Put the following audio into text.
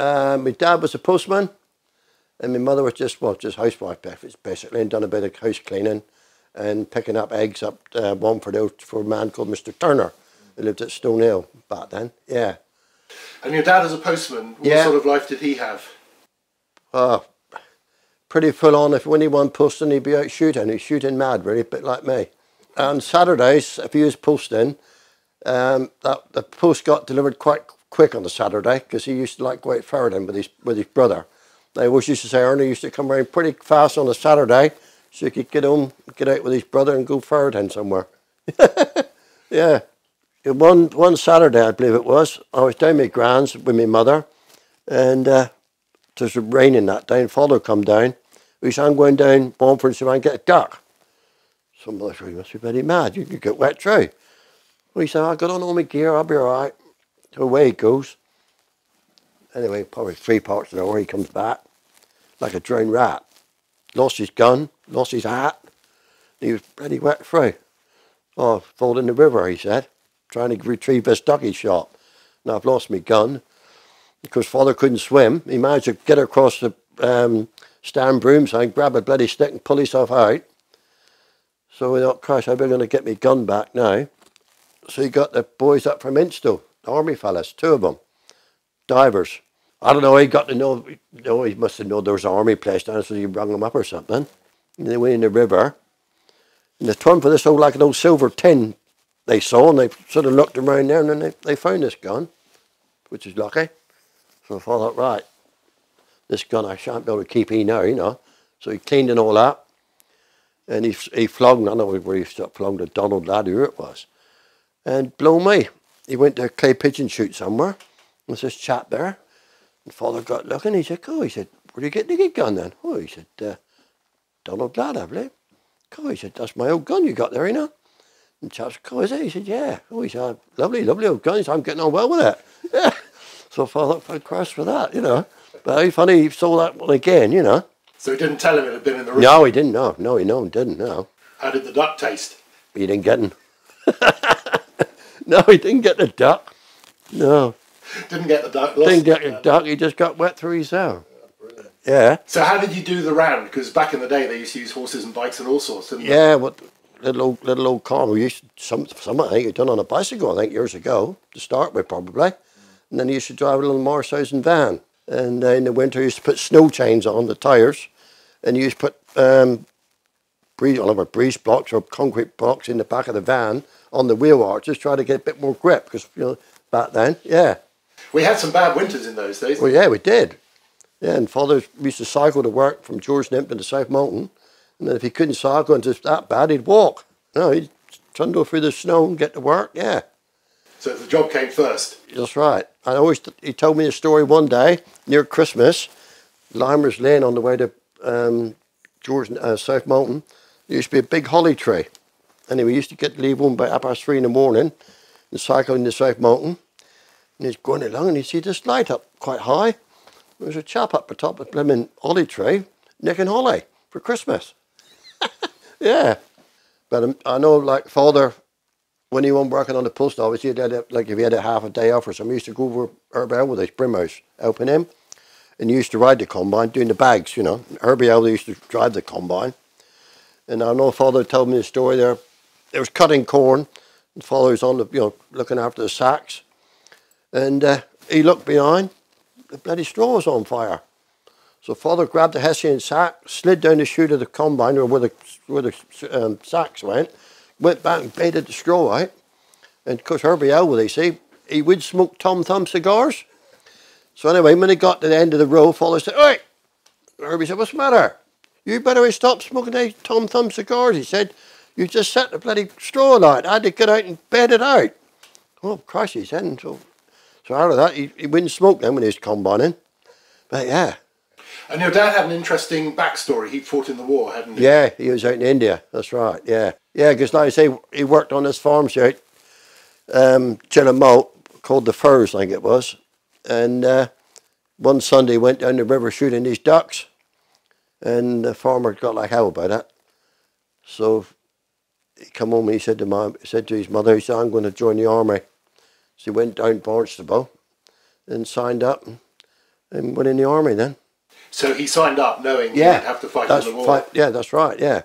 My dad was a postman, and my mother was just housewife, basically, and done a bit of house cleaning and picking up eggs up Wamford out for a man called Mr. Turner, who lived at Stonehill back then. Yeah. And your dad as a postman, what sort of life did he have? Oh, pretty full on. If when he won posting, he'd be out shooting. He's shooting mad, really, a bit like me. On Saturdays, if he was posting, the post got delivered quite quick on the Saturday because he used to like go out ferreting with his brother. I always used to say Ernie used to come around pretty fast on a Saturday so he could get home, get out with his brother and go ferreting somewhere. Yeah. One Saturday, I believe it was, I was down my grand's with my mother, and it was raining that day, and father come down. We said, I'm going down Wamford and see if I can get a duck. So mother said, you must be very mad, you could get wet through. Well, he said, I got on all my gear, I'll be all right. So away he goes. Anyway, probably 3 parts of an hour, he comes back like a drowned rat. Lost his gun, lost his hat. He was pretty wet through. Oh, I've fallen in the river, he said, trying to retrieve this duck he shot. Now I've lost my gun. Because father couldn't swim, he managed to get across the stand brooms and grab a bloody stick and pull himself out. So we thought, Christ, how are we going to get my gun back now? So he got the boys up from Instow, the army fellas, 2 of them, divers. I don't know, he got to know, he must have known there was an army place down, so he rung them up or something. And they went in the river. And they turned for this like an old silver tin they saw, and they sort of looked around there, and then they found this gun, which is lucky. So I thought, right, this gun I shan't be able to keep now, you know. So he cleaned it all up, and he flogged, I don't know where he flogged the Donald lad, who it was. And blow me, he went to a clay pigeon shoot somewhere. There's this chap there, and father got looking, he said, oh, he said, where did you get the gun then? Oh, he said, Donald lad, I believe. Oh, he said, that's my old gun you got there, you know. And the chap said, oh, is it? He said, yeah. Oh, he said, lovely, lovely old gun. He said, I'm getting on well with it. Yeah. So I thought, thank Christ for that, you know. But how funny he saw that one again, you know. So he didn't tell him it had been in the river? No, he didn't, no. No, he didn't, no. How did the duck taste? He didn't get him. No, he didn't get the duck. No. Didn't get the duck? Didn't get the duck, he just got wet through his hair. Yeah. So how did you do the round? Because back in the day they used to use horses and bikes and all sorts, didn't they? Yeah, what little old car. We used some I think you'd done on a bicycle, I think, years ago, to start with probably. And then he used to drive a little Morrishausen van. And in the winter, he used to put snow chains on the tyres. And he used to put breeze blocks or concrete blocks in the back of the van on the wheel arches, try to get a bit more grip. Because, you know, back then, yeah. We had some bad winters in those days. Well, yeah, we did. Yeah, and father used to cycle to work from George Nimpton to South Mountain. And then if he couldn't cycle and just that bad, he'd walk. No, he'd trundle through the snow and get to work, yeah. So the job came first. That's right. He told me a story one day near Christmas. Lime was laying on the way to South Mountain. There used to be a big holly tree. Anyway, we used to leave home by 3:30 in the morning and cycle into South Mountain. And he's going along and he see this light up quite high. There was a chap up the top of the blooming holly tree nicking holly for Christmas. Yeah. But I know, like, father, when he wasn't working on the post office, he'd had like if he had a half a day off or something, he used to go over Herbie Elwood with his Brimhouse, helping him. And he used to ride the combine, doing the bags, you know. Herbie Elwood used to drive the combine. And I know father told me the story there. There was cutting corn, and father was on the, you know, looking after the sacks. And he looked behind, the bloody straw was on fire. So father grabbed the Hessian sack, slid down the chute of the combine, or where the sacks went back and baited the straw out. And because Herbie Elwood, they say, he would smoke Tom Thumb cigars. So anyway, when he got to the end of the row, father said, "Oi!" Herbie said, "What's the matter? You better stop smoking those Tom Thumb cigars." He said, "You just set the bloody straw alight. I had to get out and bed it out." Oh, Christ, he said. And so out of that, he wouldn't smoke then when he was combining. But yeah. And your dad had an interesting backstory. He fought in the war, hadn't he? Yeah, he was out in India. That's right, yeah. Yeah, because like I say, he worked on this farm out Chillamalt, called the Firs, I think it was. And one Sunday he went down the river shooting these ducks. And the farmer got like hell about it. So he come home and he said to his mother, he said, "I'm going to join the army." So he went down Barnstable and signed up. and went in the army then. So he signed up knowing Yeah, he'd have to fight in the war. Yeah, that's right. Yeah.